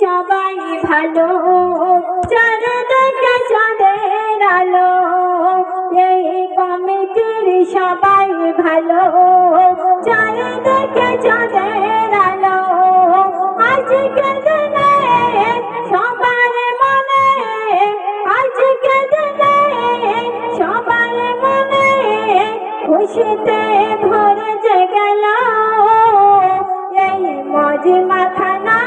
সবাই ভালো চারিদিকে চাঁদের আলো এই কমিটির সবাই ভালো চারিদিকে চাঁদের আলো আজকে দিনে সবার মনে আজকে দিনে সবার মনে খুশিতে ভরে গেল এই মজমাখানা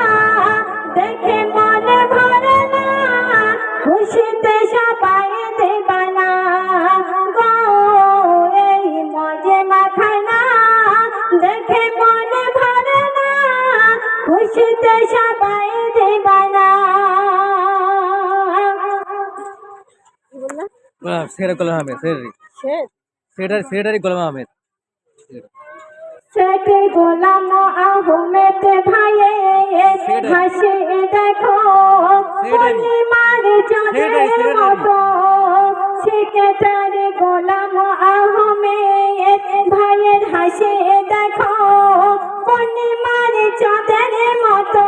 দেখে মনে ভরে না খুশিতে সবাই দেবানা গো এই মজমাখানা দেখে মনে ভরে না খুশিতে সবাই দেবানা সেটা গোলাম আহমেদ সেটারই গোলাম আহমেদ সেটি গোলাম আহমেদ ভাইয়ে হাসি দেখো পূর্ণিমার চাঁদের মতো সেক্রেটারি গোলাম আহমেদ ভাইয়ের হাসি দেখো পূর্ণিমার চাঁদের মতো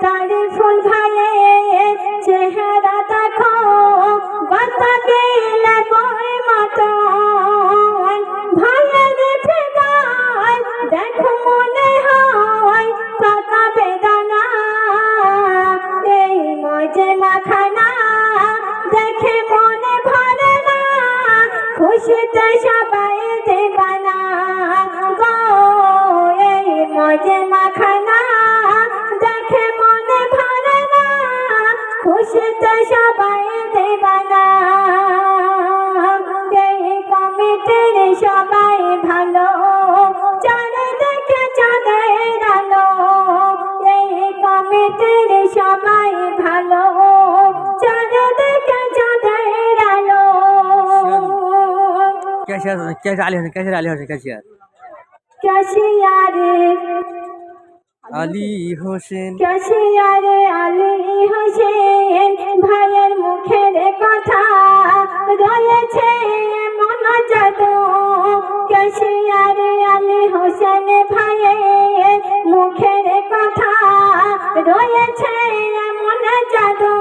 তারিফুল ভাইয়ের চেহারা দেখো বাতাবি লাগোর মতো ভাইয়ের ফিগার দেখো মনে হয় পাকা বেদানা এই মজমাখানা দেখে মনে ভরে না খুশিতে সবাই দেবানা গো এই মজমাখানা দেখে মনে ভরে না খুশিতে সবাই দেবানা এই কমিটির সবাই ভালো চারিদিকে চাঁদের আলো এই কমিটির সবাই ভালো চারিদিকে চাঁদের আলো कैसे आली होसेन ক্যাশিয়ারে আলী হোসেন ভাইয়ের মুখের কথা রয়েছে মন জাদু ক্যাশিয়ারে আলী হোসেন ভাইয়ের মুখের কথা রয়েছে মন জাদু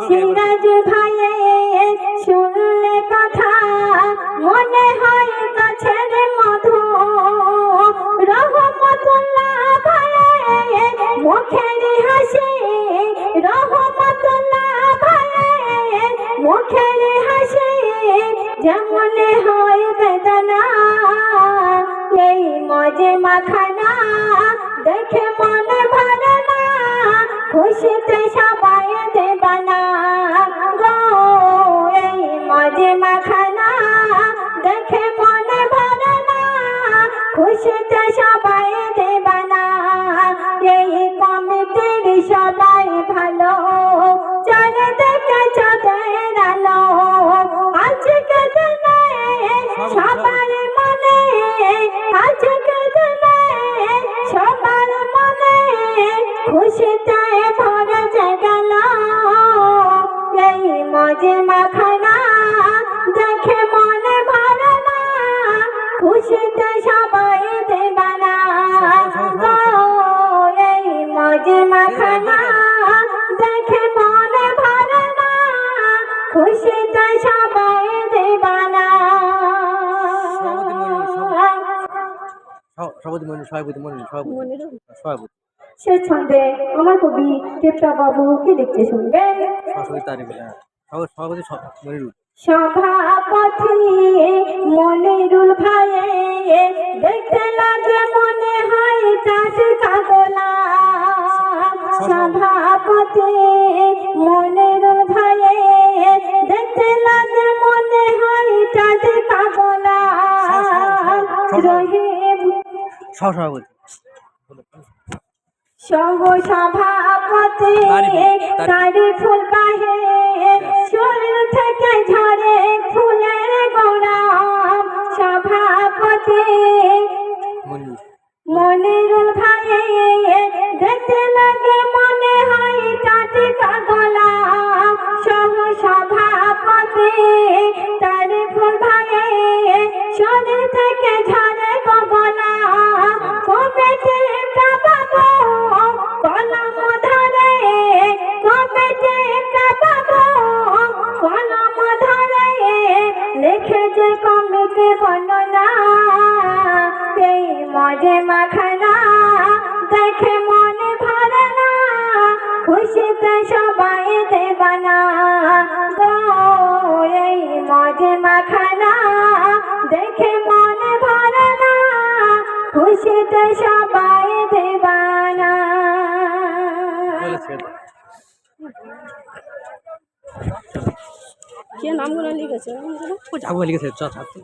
সিরাজ ভাইয়ের শুনলে কথা মনে হয় গাছের মধু রহমতুল্লাহ ভাইয়ের মুখের হাসি রহমতুল্লাহ ভাইয়ের মুখের হাসি যেমন হয় বেদনা এই মজমাখানা দেখে মনে ভরে না খুশিতে সবাই দেবানা গো এই মজমাখানা দেখে মনে ভরে না খুশিতে সবাই দেবানা এই কমিটির সবাই ভালো চারিদিকে চাঁদের আলো আজকে দিনে সবার মনে আজকে দিনে সবার মনে খুশিতে ভরে গেল এই মজমাখানা দেখে মনে ভরে না খুশিতে সবাই দেবানা গো এই মজমাখানা দেখে মনে ভরে না খুশিতে সবাই দেবানা সভাপতি সে ছন্দে আমার কবি কেপটা বাবুকে লিখতে শুনবেন সভাপতি মনিরুল সভাপতি মনিরুল ভাইয়ে দেখতে লাগে মনে হয় টাটকা গোলাপ সভাপতি মনিরুল ভাইয়ে দেখতে লাগে মনে হয় টাটকা গোলাপ রহিম সভাপতি সভাপতি তারিফুল ভাইয়ের শরীর থেকে ঝরে ফুলের গোলাপ সভাপতি মনিরুল ভাইয়ের দেখতে লাগে মনে হয় টাটকা গোলাপ সভাপতি তারিফুল ভাইয়ের শরীর থেকে ঝরে গোলাপ কমিটি বাবু গোলাম মজে মাখানা দেখে মনে ভরে না খুশিতে সবাই দেবানা গো এই মজে মাখানা দেখে মনে ভরে না খুশিতে সবাই দেবানা। বলে ছেড়ে দাও। কে নামগুলো লিখেছে? ও যাবো লিখেছে চ থাকতে